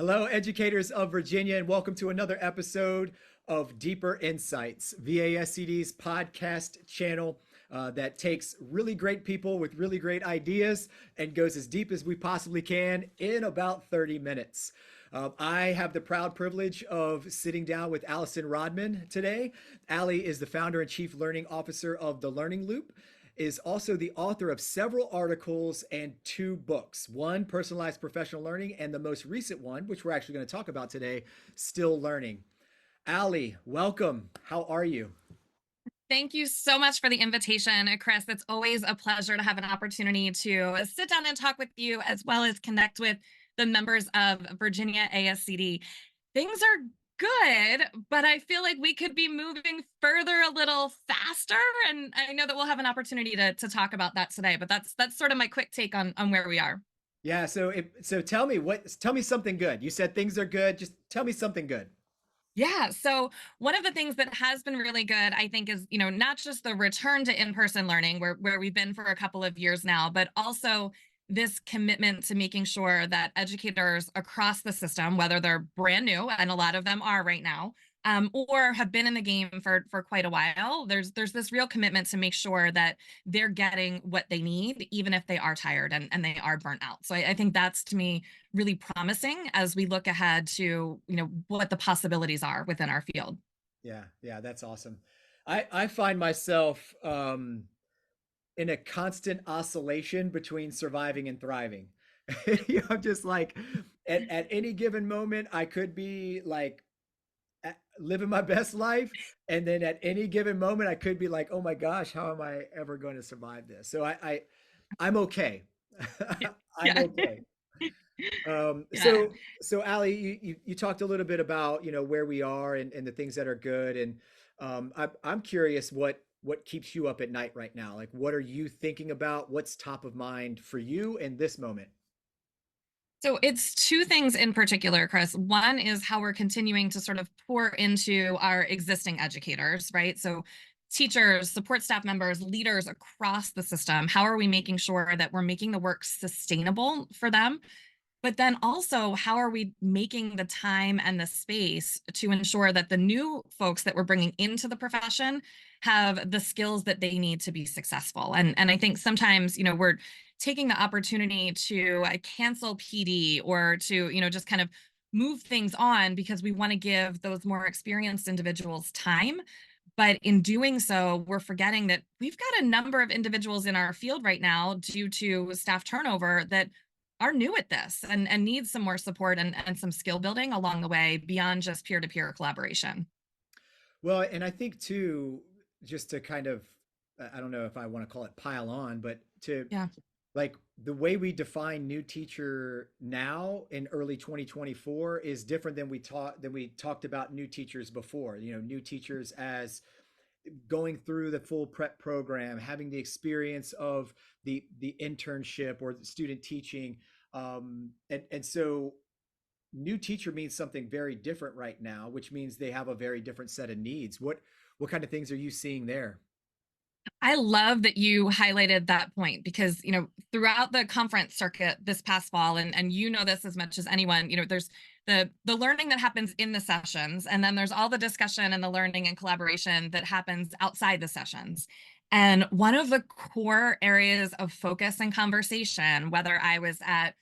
Hello, educators of Virginia, and welcome to another episode of Deeper Insights, VASCD's podcast channel that takes really great people with really great ideas and goes as deep as we possibly can in about 30 minutes. I have the proud privilege of sitting down with Allison Rodman today. Allie is the founder and chief learning officer of The Learning Loop, is also the author of several articles and two books. One, Personalized Professional Learning, and the most recent one, which we're actually going to talk about today, Still Learning. Allie, welcome. How are you? Thank you so much for the invitation, Chris. It's always a pleasure to have an opportunity to sit down and talk with you, as well as connect with the members of Virginia ASCD. Things are good, but I feel like we could be moving further a little faster. And I know that we'll have an opportunity to talk about that today, but that's sort of my quick take on where we are. Yeah, so tell me something good. You said things are good. Just tell me something good. Yeah. So one of the things that has been really good, I think, is, not just the return to in-person learning where we've been for a couple of years now, but also this commitment to making sure that educators across the system, whether they're brand new, and a lot of them are right now, or have been in the game for quite a while, there's this real commitment to make sure that they're getting what they need, even if they are tired and they are burnt out. So I think that's, to me, really promising as we look ahead to what the possibilities are within our field. Yeah, that's awesome. I find myself in a constant oscillation between surviving and thriving. I'm just like at any given moment, I could be like living my best life, and then at any given moment, I could be like, oh my gosh, how am I ever going to survive this? So I'm okay. I'm Yeah. okay. Um, Yeah. so so Allie, you talked a little bit about where we are and the things that are good, and I'm curious what keeps you up at night right now. Like, what are you thinking about? What's top of mind for you in this moment? So it's two things in particular, Chris. One is how we're continuing to sort of pour into our existing educators, right? So teachers, support staff members, leaders across the system. How are we making sure that we're making the work sustainable for them? But then also, how are we making the time and the space to ensure that the new folks that we're bringing into the profession have the skills that they need to be successful? And I think sometimes, we're taking the opportunity to cancel PD or to, just kind of move things on because we want to give those more experienced individuals time. But in doing so, we're forgetting that we've got a number of individuals in our field right now due to staff turnover that are new at this and need some more support and some skill building along the way beyond just peer-to-peer collaboration. Well, and I think too, just to kind of, I don't know if I want to call it pile on, but to Yeah. like the way we define new teacher now in early 2024 is different than we talked about new teachers before. New teachers as going through the full prep program, having the experience of the internship or the student teaching, and so new teacher means something very different right now, which means they have a very different set of needs. What kind of things are you seeing there? I love that you highlighted that point because, throughout the conference circuit this past fall, and this as much as anyone, there's the learning that happens in the sessions, and then there's all the discussion and the learning and collaboration that happens outside the sessions. And one of the core areas of focus and conversation, whether I was at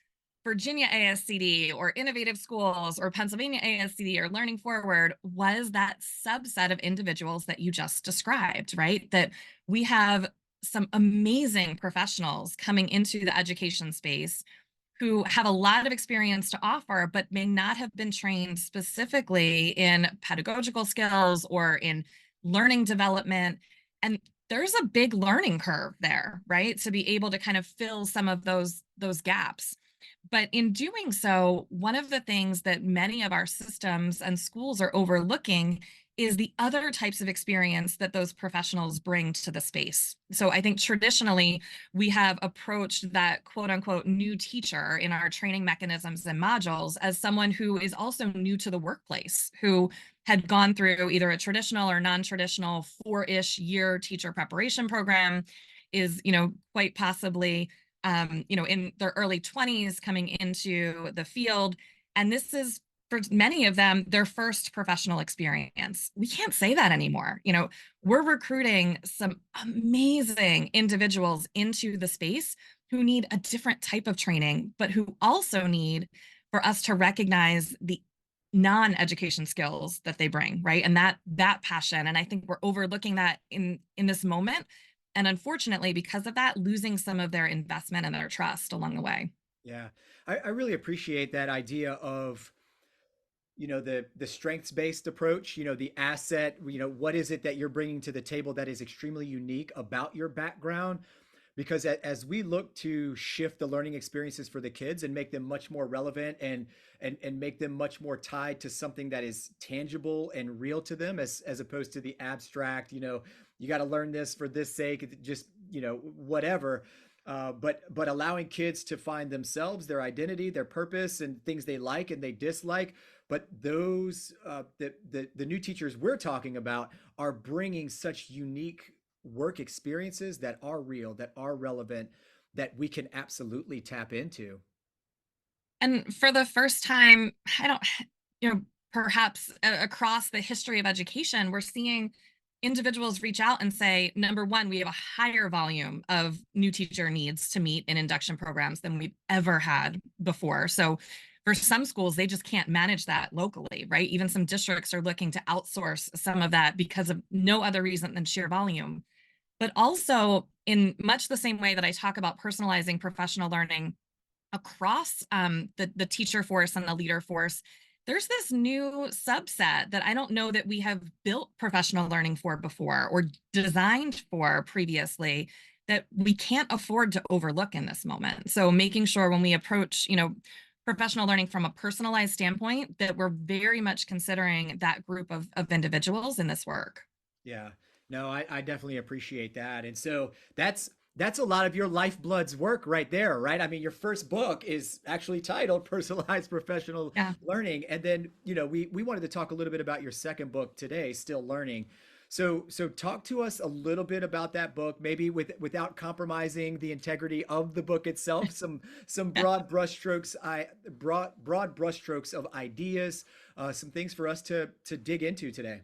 Virginia ASCD or Innovative Schools or Pennsylvania ASCD or Learning Forward, was that subset of individuals that you just described, right? That we have some amazing professionals coming into the education space who have a lot of experience to offer, but may not have been trained specifically in pedagogical skills or in learning development. And there's a big learning curve there, right? To be able to kind of fill some of those gaps. But in doing so, one of the things that many of our systems and schools are overlooking is the other types of experience that those professionals bring to the space. So I think traditionally we have approached that quote unquote new teacher in our training mechanisms and modules as someone who is also new to the workplace, who had gone through either a traditional or non-traditional 4-ish year teacher preparation program, is, quite possibly in their early 20s coming into the field And this is, for many of them, their first professional experience. We can't say that anymore. We're recruiting some amazing individuals into the space who need a different type of training, but who also need for us to recognize the non-education skills that they bring, right? And that passion. And I think we're overlooking that in this moment. And unfortunately, because of that, losing some of their investment and their trust along the way. Yeah. I really appreciate that idea of, the strengths based approach, the asset, what is it that you're bringing to the table that is extremely unique about your background? Because as we look to shift the learning experiences for the kids and make them much more relevant and make them much more tied to something that is tangible and real to them, as opposed to the abstract, you got to learn this for this sake, just, whatever. But allowing kids to find themselves, their identity, their purpose, and things they like and they dislike. But those the new teachers we're talking about are bringing such unique work experiences that are real, that are relevant, that we can absolutely tap into. And for the first time, I don't, you know, perhaps across the history of education, we're seeing individuals reach out and say, number one, we have a higher volume of new teacher needs to meet in induction programs than we've ever had before. So for some schools, they just can't manage that locally, right? Even some districts are looking to outsource some of that because of no other reason than sheer volume. But also, in much the same way that I talk about personalizing professional learning across the teacher force and the leader force, there's this new subset that I don't know that we have built professional learning for before or designed for previously, that we can't afford to overlook in this moment. So making sure when we approach, professional learning from a personalized standpoint, that we're very much considering that group of individuals in this work. Yeah. No, I definitely appreciate that. And so that's a lot of your lifeblood's work right there, right? I mean, your first book is actually titled Personalized Professional Yeah. Learning. And then, we wanted to talk a little bit about your second book today, Still Learning. So talk to us a little bit about that book, maybe without compromising the integrity of the book itself. Some Yeah. broad brushstrokes of ideas, some things for us to dig into today.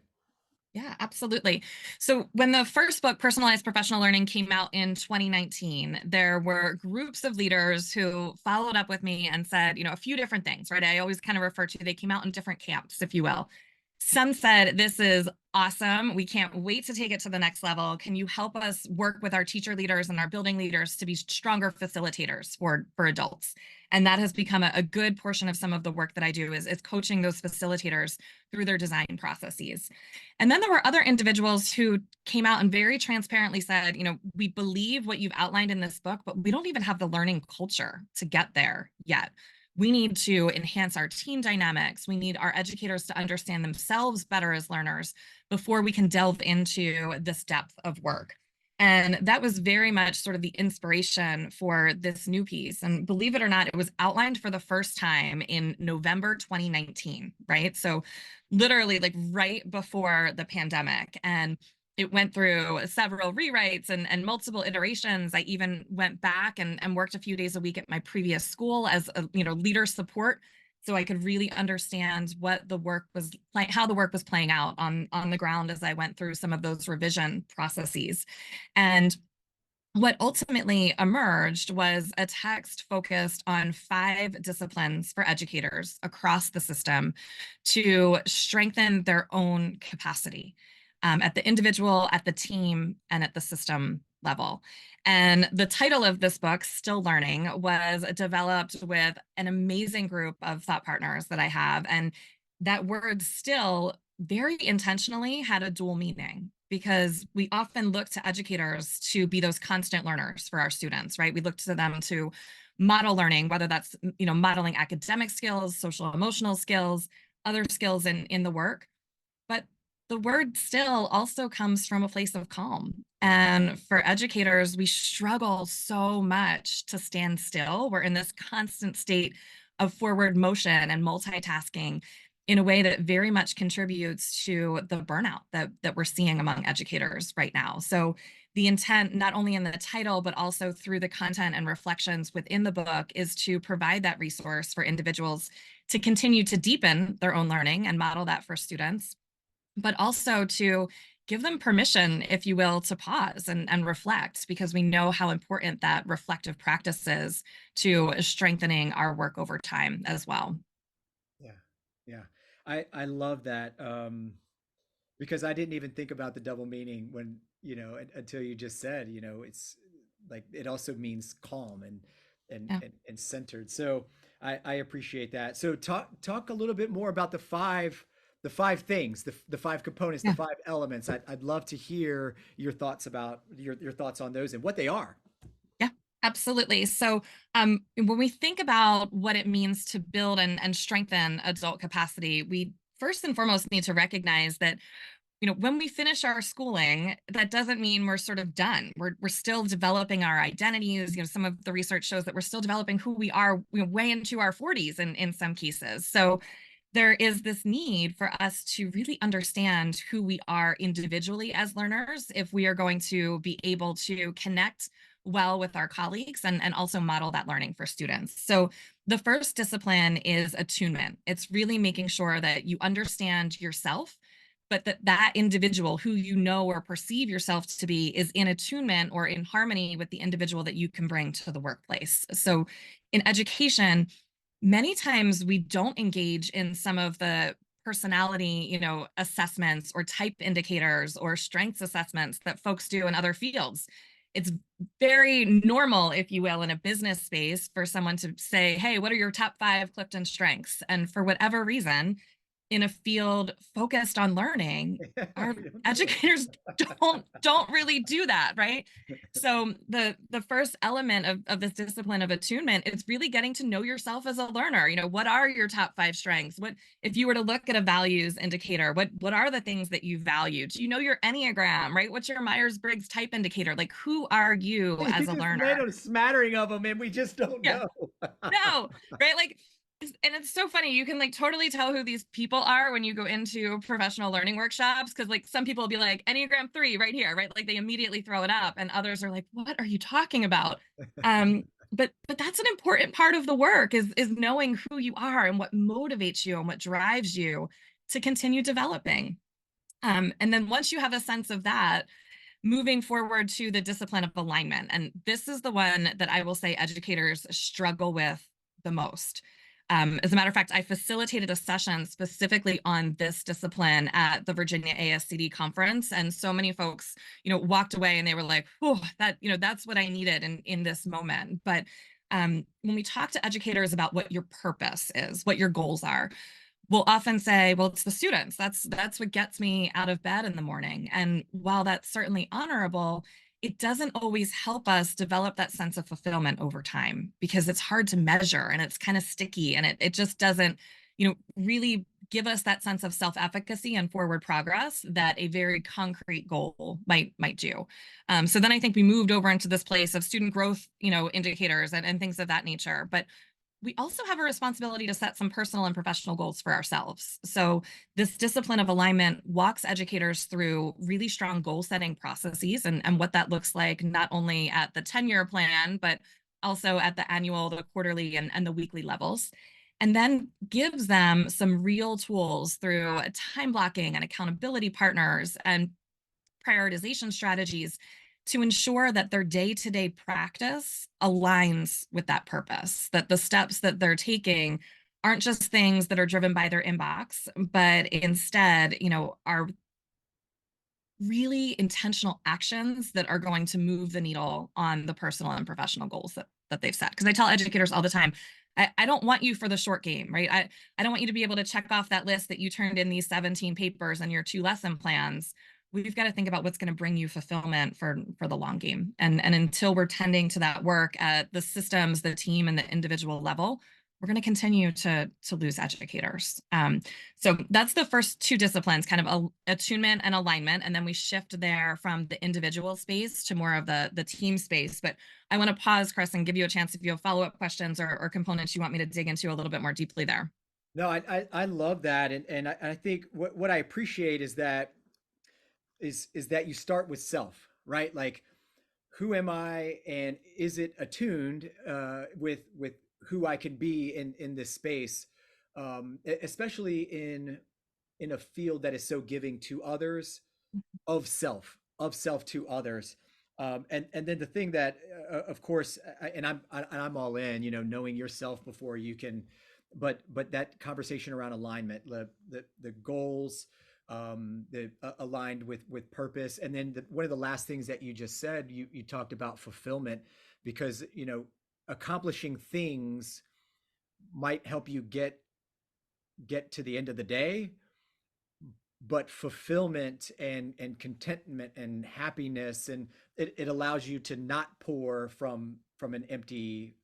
Yeah, absolutely. So when the first book, Personalized Professional Learning, came out in 2019, there were groups of leaders who followed up with me and said, a few different things, right? I always kind of refer to, they came out in different camps, if you will. Some said, this is awesome. We can't wait to take it to the next level. Can you help us work with our teacher leaders and our building leaders to be stronger facilitators for adults? And that has become a good portion of some of the work that I do is coaching those facilitators through their design processes. And then there were other individuals who came out and very transparently said, we believe what you've outlined in this book, but we don't even have the learning culture to get there yet. We need to enhance our team dynamics. We need our educators to understand themselves better as learners before we can delve into this depth of work. And that was very much sort of the inspiration for this new piece. And believe it or not, it was outlined for the first time in November 2019, right? So literally like right before the pandemic. And it went through several rewrites and multiple iterations. I even went back and worked a few days a week at my previous school as a leader support, so I could really understand what the work was like, how the work was playing out on the ground as I went through some of those revision processes. And what ultimately emerged was a text focused on 5 disciplines for educators across the system to strengthen their own capacity, at the individual, at the team, and at the system level. And the title of this book, Still Learning, was developed with an amazing group of thought partners that I have. And that word still very intentionally had a dual meaning, because we often look to educators to be those constant learners for our students, right? We look to them to model learning, whether that's, modeling academic skills, social emotional skills, other skills in the work. But the word still also comes from a place of calm. Yeah. And for educators, we struggle so much to stand still. We're in this constant state of forward motion and multitasking in a way that very much contributes to the burnout that we're seeing among educators right now. So the intent, not only in the title, but also through the content and reflections within the book, is to provide that resource for individuals to continue to deepen their own learning and model that for students, but also to give them permission, if you will, to pause and reflect, because we know how important that reflective practice is to strengthening our work over time as well. Yeah. Yeah. I love that. Because I didn't even think about the double meaning when, until you just said, it's like it also means calm Yeah. and centered. So I appreciate that. So talk a little bit more about the five things, the five components, the Yeah. five elements. I'd love to hear your thoughts about your thoughts on those and what they are. Yeah, absolutely. So, when we think about what it means to build and strengthen adult capacity, we first and foremost need to recognize that, when we finish our schooling, that doesn't mean we're sort of done. We're still developing our identities. Some of the research shows that we're still developing who we are, way into our 40s in some cases. So there is this need for us to really understand who we are individually as learners if we are going to be able to connect well with our colleagues and also model that learning for students. So the first discipline is attunement. It's really making sure that you understand yourself, but that individual who you know or perceive yourself to be is in attunement or in harmony with the individual that you can bring to the workplace. So in education, many times we don't engage in some of the personality, assessments or type indicators or strengths assessments that folks do in other fields. It's very normal, if you will, in a business space for someone to say, hey, what are your top 5 Clifton strengths? And for whatever reason, in a field focused on learning, our We don't do educators don't really do that, right? So the first element of this discipline of attunement is really getting to know yourself as a learner. What are your top 5 strengths? What, if you were to look at a values indicator, what are the things that you value? Do you know your Enneagram, right? What's your Myers-Briggs type indicator? Like, who are you it. You as a just made learner? a smattering of them, and we just don't Yeah. know. No, right? Like, and it's so funny. You can like totally tell who these people are when you go into professional learning workshops, because like some people will be like Enneagram 3 right here, right? Like they immediately throw it up, and others are like, "What are you talking about?" But that's an important part of the work is knowing who you are and what motivates you and what drives you to continue developing. And then once you have a sense of that, moving forward to the discipline of alignment. And this is the one that I will say educators struggle with the most. As a matter of fact, I facilitated a session specifically on this discipline at the Virginia ASCD conference. And so many folks, walked away and they were like, oh, that's what I needed in this moment. But when we talk to educators about what your purpose is, what your goals are, will often say, well, it's the students. That's what gets me out of bed in the morning. And while that's certainly honorable, it doesn't always help us develop that sense of fulfillment over time, because it's hard to measure and it's kind of sticky, and it just doesn't, really give us that sense of self-efficacy and forward progress that a very concrete goal might do. So then I think we moved over into this place of student growth, indicators and things of that nature. But we also have a responsibility to set some personal and professional goals for ourselves. So, this discipline of alignment walks educators through really strong goal setting processes and what that looks like, not only at the 10-year plan, but also at the annual, the quarterly, and the weekly levels. And then gives them some real tools through time blocking and accountability partners and prioritization strategies to ensure that their day-to-day practice aligns with that purpose, that the steps that they're taking aren't just things that are driven by their inbox, but instead, are really intentional actions that are going to move the needle on the personal and professional goals that they've set. Because I tell educators all the time, I don't want you for the short game, right? I don't want you to be able to check off that list that you turned in these 17 papers and your 2 lesson plans. We've got to think about what's going to bring you fulfillment for the long game. And until we're tending to that work at the systems, the team, and the individual level, we're going to continue to lose educators. So that's the first 2 disciplines, kind of attunement and alignment. And then we shift there from the individual space to more of the team space. But I want to pause, Chris, and give you a chance if you have follow-up questions or components you want me to dig into a little bit more deeply there. No, I love that, and I think what I appreciate is that you start with self. right? Like, who am I, and is it attuned with who I can be in this space, especially in a field that is so giving to others, of self to others. And then the thing that, of course, I'm all in, knowing yourself before you can, but that conversation around alignment, the goals, the aligned with purpose, and then one of the last things that you just said, you talked about fulfillment, because accomplishing things might help you get to the end of the day, but fulfillment and contentment and happiness, and it allows you to not pour from an empty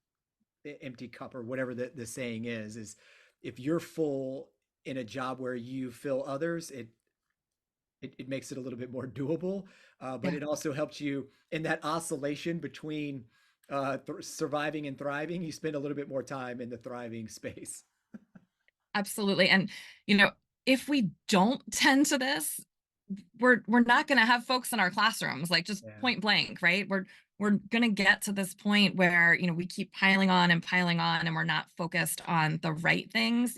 cup, or whatever the saying is if you're full in a job where you fill others, it makes it a little bit more doable, but Yeah. it also helps you in that oscillation between surviving and thriving. You spend a little bit more time in the thriving space. Absolutely. And, you know, if we don't tend to this, we're not going to have folks in our classrooms, like just Yeah. point blank, right? We're going to get to this point where, we keep piling on and we're not focused on the right things.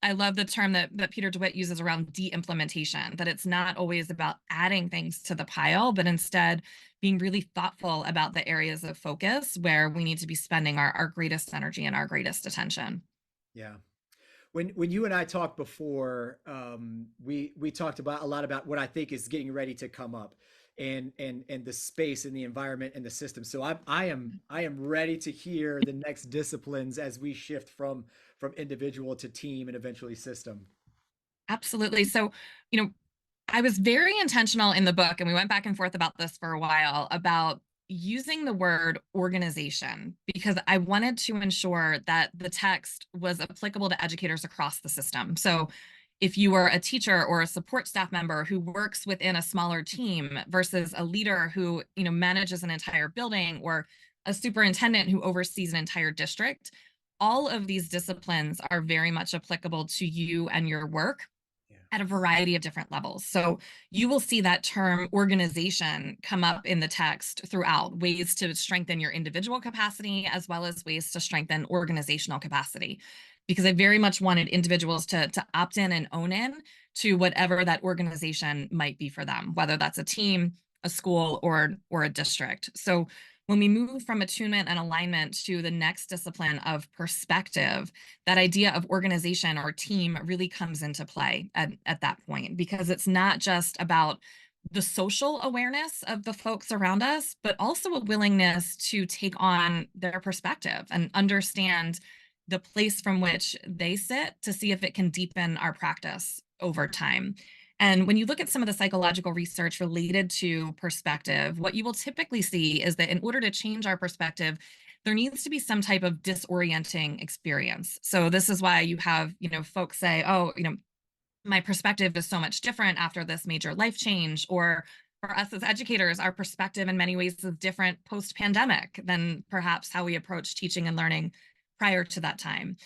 I love the term that Peter DeWitt uses around de-implementation, that it's not always about adding things to the pile, but instead being really thoughtful about the areas of focus where we need to be spending our greatest energy and our greatest attention. Yeah. When you and I talked before, we talked about a lot about what I think is getting ready to come up, and the space and the environment and the system. So I am ready to hear the next disciplines as we shift from individual to team and eventually system. Absolutely. So, you know, I was very intentional in the book, and we went back and forth about this for a while, about using the word organization, because I wanted to ensure that the text was applicable to educators across the system. So if you are a teacher or a support staff member who works within a smaller team versus a leader who, manages an entire building, or a superintendent who oversees an entire district, all of these disciplines are very much applicable to you and your work Yeah. at a variety of different levels. So you will see that term organization come up in the text throughout, ways to strengthen your individual capacity as well as ways to strengthen organizational capacity. Because I very much wanted individuals to opt in and own in to whatever that organization might be for them, whether that's a team, a school, or a district. So when we move from attunement and alignment to the next discipline of perspective, that idea of organization or team really comes into play at that point, because it's not just about the social awareness of the folks around us, but also a willingness to take on their perspective and understand the place from which they sit to see if it can deepen our practice over time. And when you look at some of the psychological research related to perspective, what you will typically see is that in order to change our perspective, there needs to be some type of disorienting experience. So this is why you have, folks say, "Oh, my perspective is so much different after this major life change," or for us as educators, our perspective in many ways is different post-pandemic than perhaps how we approach teaching and learning prior to that time.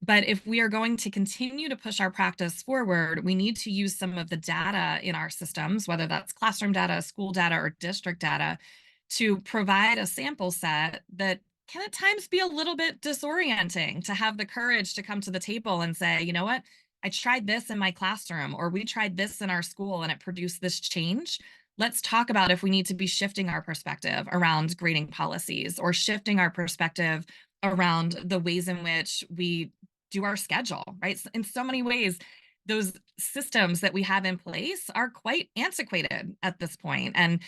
But if we are going to continue to push our practice forward, we need to use some of the data in our systems, whether that's classroom data, school data, or district data, to provide a sample set that can at times be a little bit disorienting, to have the courage to come to the table and say, "You know what? I tried this in my classroom," or "We tried this in our school and it produced this change. Let's talk about if we need to be shifting our perspective around grading policies, or shifting our perspective around the ways in which we do our schedule," right? In so many ways, those systems that we have in place are quite antiquated at this point. And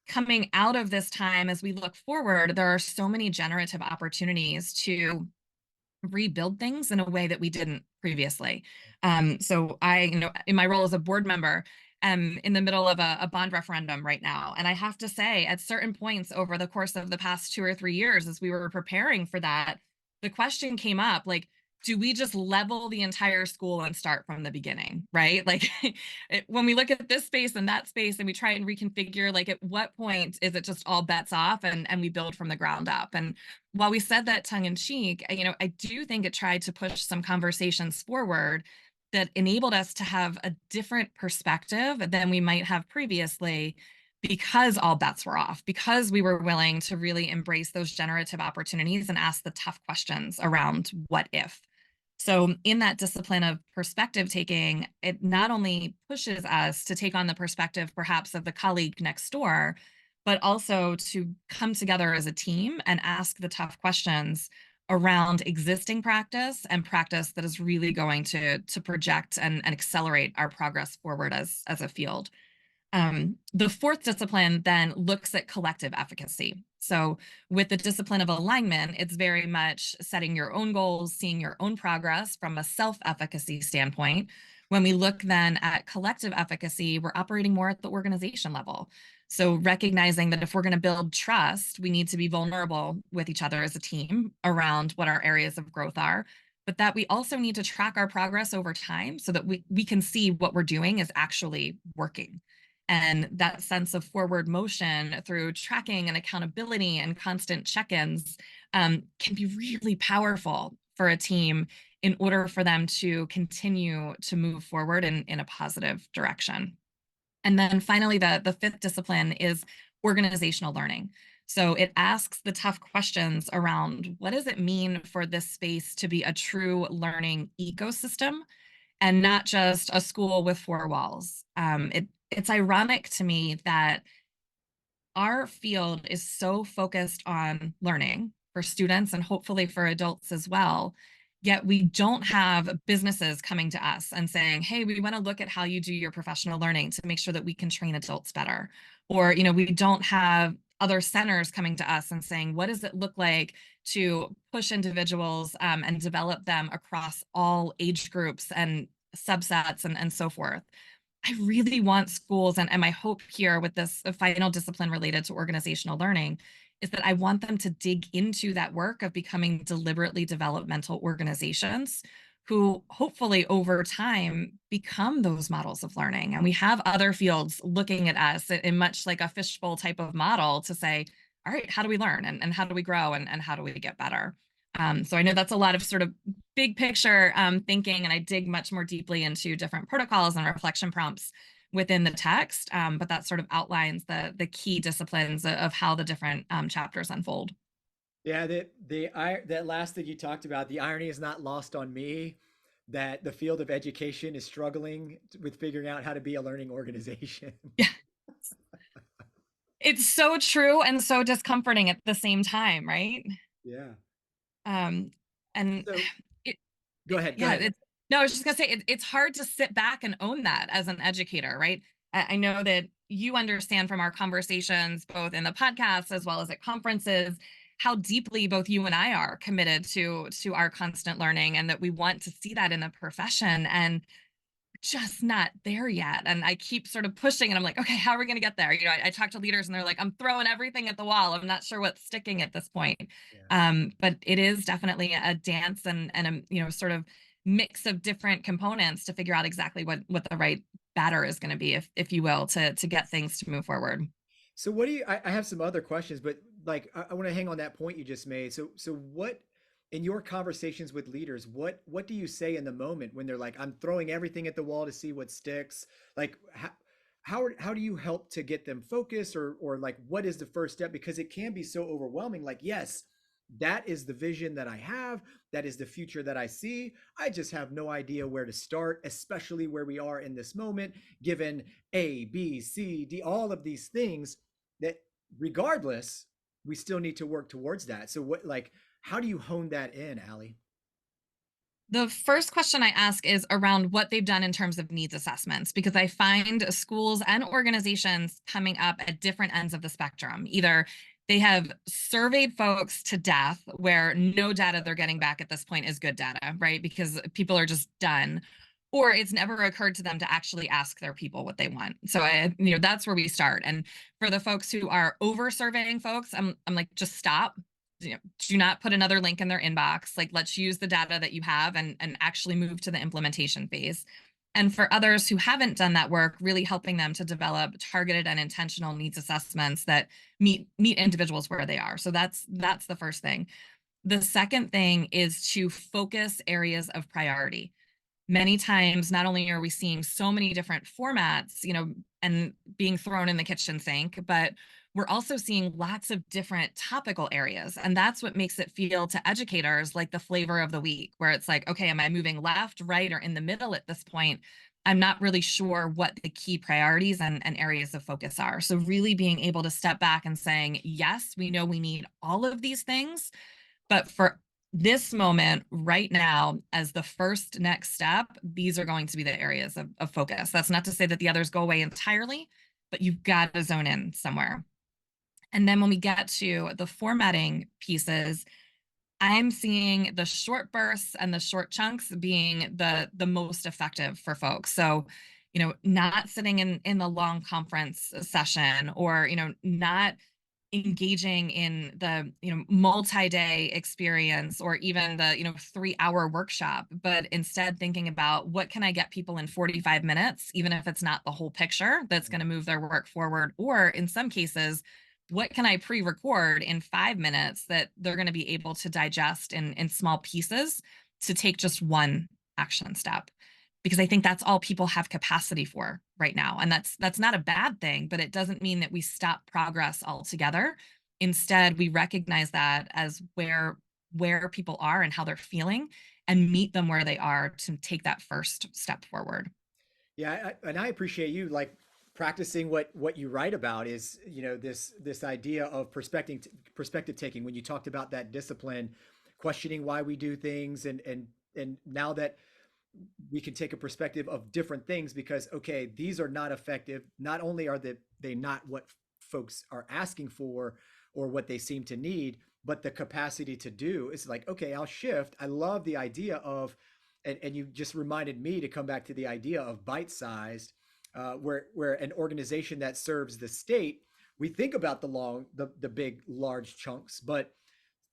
coming out of this time, as we look forward, there are so many generative opportunities to rebuild things in a way that we didn't previously. So I, in my role as a board member, am in the middle of a bond referendum right now. And I have to say, at certain points over the course of the past 2 or 3 years, as we were preparing for that, the question came up, like, do we just level the entire school and start from the beginning, right? Like, when we look at this space and that space and we try and reconfigure, like, at what point is it just all bets off, and we build from the ground up? And while we said that tongue in cheek, I do think it tried to push some conversations forward that enabled us to have a different perspective than we might have previously, because all bets were off, because we were willing to really embrace those generative opportunities and ask the tough questions around what if. So, in that discipline of perspective taking, it not only pushes us to take on the perspective perhaps of the colleague next door, but also to come together as a team and ask the tough questions around existing practice and practice that is really going to project and accelerate our progress forward as a field. The fourth discipline then looks at collective efficacy. So, with the discipline of alignment, it's very much setting your own goals, seeing your own progress from a self efficacy standpoint. When we look then at collective efficacy, we're operating more at the organization level. So, recognizing that if we're going to build trust, we need to be vulnerable with each other as a team around what our areas of growth are, but that we also need to track our progress over time so that we can see what we're doing is actually working. And that sense of forward motion through tracking and accountability and constant check ins can be really powerful for a team in order for them to continue to move forward in a positive direction. And then finally, the fifth discipline is organizational learning. So it asks the tough questions around what does it mean for this space to be a true learning ecosystem and not just a school with four walls. It's ironic to me that our field is so focused on learning for students and hopefully for adults as well. Yet we don't have businesses coming to us and saying, hey, we want to look at how you do your professional learning to make sure that we can train adults better. Or, we don't have other centers coming to us and saying, what does it look like to push individuals and develop them across all age groups and subsets and so forth. I really want schools, and my hope here with this final discipline related to organizational learning is that I want them to dig into that work of becoming deliberately developmental organizations who hopefully over time become those models of learning. And we have other fields looking at us in much like a fishbowl type of model to say, all right, how do we learn and how do we grow and how do we get better? So I know that's a lot of sort of big picture thinking, and I dig much more deeply into different protocols and reflection prompts within the text, but that sort of outlines the key disciplines of how the different chapters unfold. Yeah, that last thing you talked about, the irony is not lost on me that the field of education is struggling with figuring out how to be a learning organization. Yeah, it's so true and so discomforting at the same time, right? Yeah. Um, and So it, go ahead. Go yeah, ahead. it's no, I was just gonna say it's hard to sit back and own that as an educator, right? I know that you understand from our conversations, both in the podcast as well as at conferences, how deeply both you and I are committed to our constant learning, and that we want to see that in the profession. And just not there yet. And I keep sort of pushing and I'm like, okay, how are we going to get there? I talk to leaders and they're like, I'm throwing everything at the wall. I'm not sure what's sticking at this point. Yeah. But it is definitely a dance and a, sort of mix of different components to figure out exactly what the right batter is going to be, if you will, to get things to move forward. So what do you, I have some other questions, but like, I want to hang on that point you just made. So what, in your conversations with leaders, what do you say in the moment when they're like, I'm throwing everything at the wall to see what sticks? Like, how do you help to get them focused, or like, what is the first step? Because it can be so overwhelming. Like, yes, that is the vision that I have. That is the future that I see. I just have no idea where to start, especially where we are in this moment, given A, B, C, D, all of these things that regardless, we still need to work towards that. So what, like, how do you hone that in, Allie? The first question I ask is around what they've done in terms of needs assessments, because I find schools and organizations coming up at different ends of the spectrum. Either they have surveyed folks to death, where no data they're getting back at this point is good data, right? Because people are just done. Or it's never occurred to them to actually ask their people what they want. So that's where we start. And for the folks who are over surveying folks, I'm like, just stop, do not put another link in their inbox. Like, let's use the data that you have and actually move to the implementation phase. And for others who haven't done that work, really helping them to develop targeted and intentional needs assessments that meet individuals where they are. So that's the first thing. The second thing is to focus areas of priority. many times, not only are we seeing so many different formats, and being thrown in the kitchen sink, but we're also seeing lots of different topical areas. And that's what makes it feel to educators like the flavor of the week, where it's like, okay, am I moving left, right, or in the middle at this point? I'm not really sure what the key priorities and areas of focus are. So, really being able to step back and saying, yes, we know we need all of these things, but for this moment right now, as the first next step, these are going to be the areas of focus. That's not to say that the others go away entirely, but you've got to zone in somewhere. And then when we get to the formatting pieces, I'm seeing the short bursts and the short chunks being the most effective for folks. So, not sitting in the long conference session, or, not engaging in the multi-day experience, or even the 3-hour workshop, but instead thinking about what can I get people in 45 minutes, even if it's not the whole picture that's going to move their work forward, or in some cases, what can I pre-record in 5 minutes that they're going to be able to digest in small pieces to take just one action step. Because I think that's all people have capacity for right now, and that's not a bad thing, but it doesn't mean that we stop progress altogether. Instead, we recognize that as where people are and how they're feeling, and meet them where they are to take that first step forward. Yeah, and I appreciate you like practicing what you write about is, this idea of perspective taking. When you talked about that discipline, questioning why we do things, and now that we can take a perspective of different things, because okay, these are not effective. Not only are they not what folks are asking for or what they seem to need, but the capacity to do is like, okay, I'll shift. I love the idea of, and you just reminded me to come back to the idea of bite-sized, where an organization that serves the state, we think about the big large chunks, but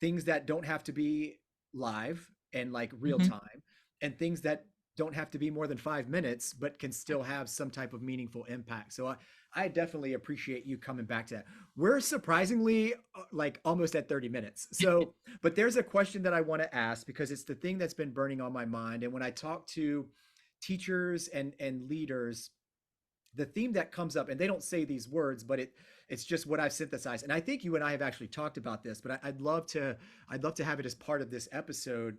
things that don't have to be live and like real Mhm. time, and things that don't have to be more than 5 minutes, but can still have some type of meaningful impact. So I definitely appreciate you coming back to that. We're surprisingly like almost at 30 minutes. So, but there's a question that I want to ask because it's the thing that's been burning on my mind. And when I talk to teachers and leaders, the theme that comes up, and they don't say these words, but it's just what I've synthesized. And I think you and I have actually talked about this, but I'd love to have it as part of this episode.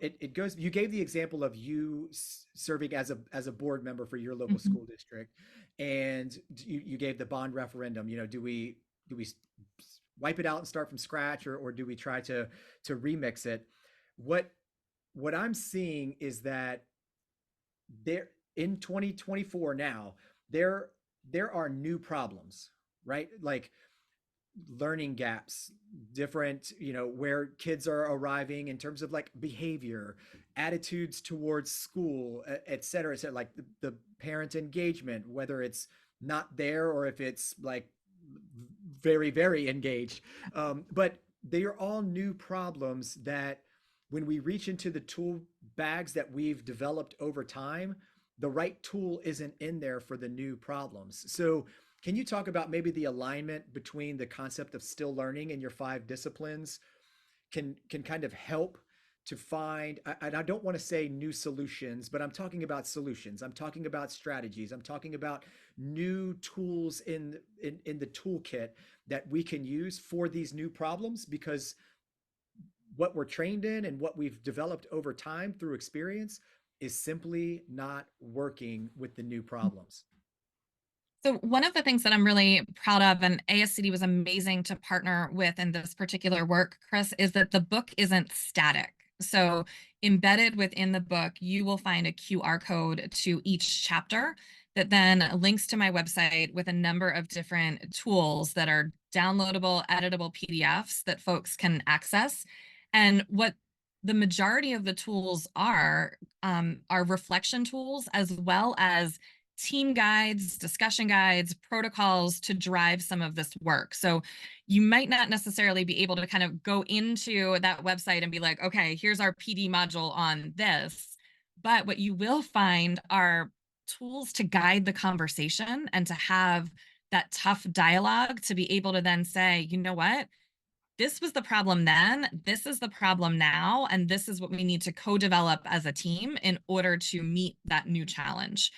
It goes. You gave the example of you serving as a board member for your local Mhm. school district, and you gave the bond referendum. Do we wipe it out and start from scratch, or do we try to remix it? What what I'm seeing is that there in 2024 now, there there are new problems, right? Like learning gaps, different, where kids are arriving in terms of like behavior, attitudes towards school, et cetera, et cetera. Like the parent engagement, whether it's not there or if it's like very, very engaged. But they are all new problems that when we reach into the tool bags that we've developed over time, the right tool isn't in there for the new problems. So can you talk about maybe the alignment between the concept of still learning and your 5 disciplines can kind of help to find, and I don't want to say new solutions, but I'm talking about solutions. I'm talking about strategies. I'm talking about new tools in the toolkit that we can use for these new problems, because what we're trained in and what we've developed over time through experience is simply not working with the new problems. So one of the things that I'm really proud of, and ASCD was amazing to partner with in this particular work, Chris, is that the book isn't static. So embedded within the book, you will find a QR code to each chapter that then links to my website with a number of different tools that are downloadable, editable PDFs that folks can access. And what the majority of the tools are reflection tools, as well as team guides, discussion guides, protocols to drive some of this work. So you might not necessarily be able to kind of go into that website and be like, okay, here's our PD module on this. But what you will find are tools to guide the conversation and to have that tough dialogue to be able to then say, you know what? this was the problem then, this is the problem now, and this is what we need to co-develop as a team in order to meet that new challenge.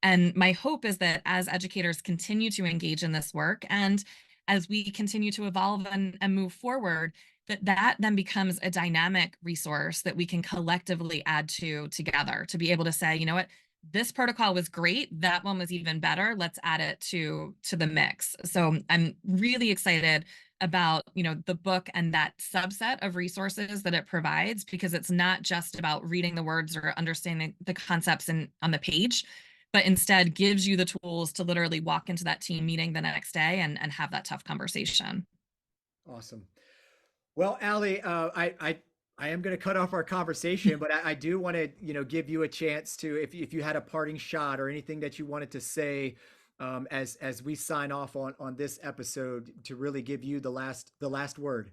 And my hope is that as educators continue to engage in this work and as we continue to evolve and move forward, that then becomes a dynamic resource that we can collectively add to together to be able to say, you know what, this protocol was great, that one was even better, let's add it to the mix. So I'm really excited about, the book and that subset of resources that it provides, because it's not just about reading the words or understanding the concepts on the page, but instead gives you the tools to literally walk into that team meeting the next day and have that tough conversation. Awesome. Well, Allie, I am going to cut off our conversation, but I do want to, give you a chance to, if you had a parting shot or anything that you wanted to say, as we sign off on this episode, to really give you the last word.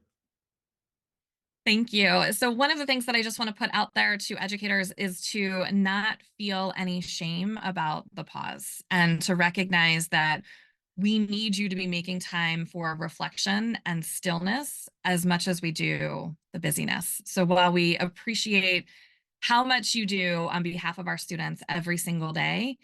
Thank you. So, one of the things that I just want to put out there to educators is to not feel any shame about the pause and to recognize that we need you to be making time for reflection and stillness as much as we do the busyness. So, while we appreciate how much you do on behalf of our students every single day,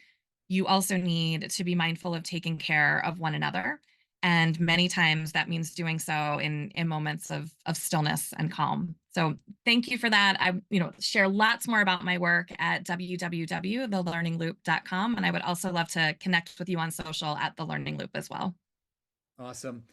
you also need to be mindful of taking care of one another. And many times that means doing so in moments of stillness and calm. So thank you for that. I share lots more about my work at www.thelearningloop.com. And I would also love to connect with you on social at The Learning Loop as well. Awesome.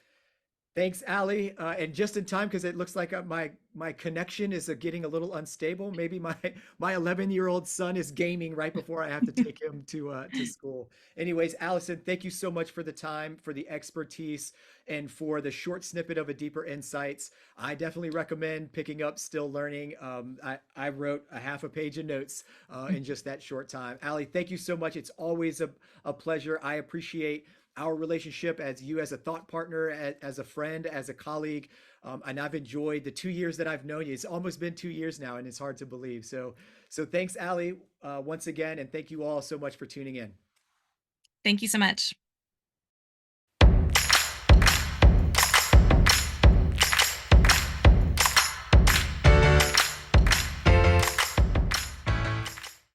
Thanks, Allie. And just in time, because it looks like my connection is getting a little unstable. Maybe my 11-year-old son is gaming right before I have to take him to school. Anyways, Allison, thank you so much for the time, for the expertise, and for the short snippet of a deeper insights. I definitely recommend picking up Still Learning. I wrote a half a page of notes in just that short time. Allie, thank you so much. It's always a pleasure. I appreciate our relationship as you as a thought partner, as a friend, as a colleague. And I've enjoyed the 2 years that I've known you. It's almost been 2 years now, and it's hard to believe. So thanks, Allie, once again, and thank you all so much for tuning in. Thank you so much.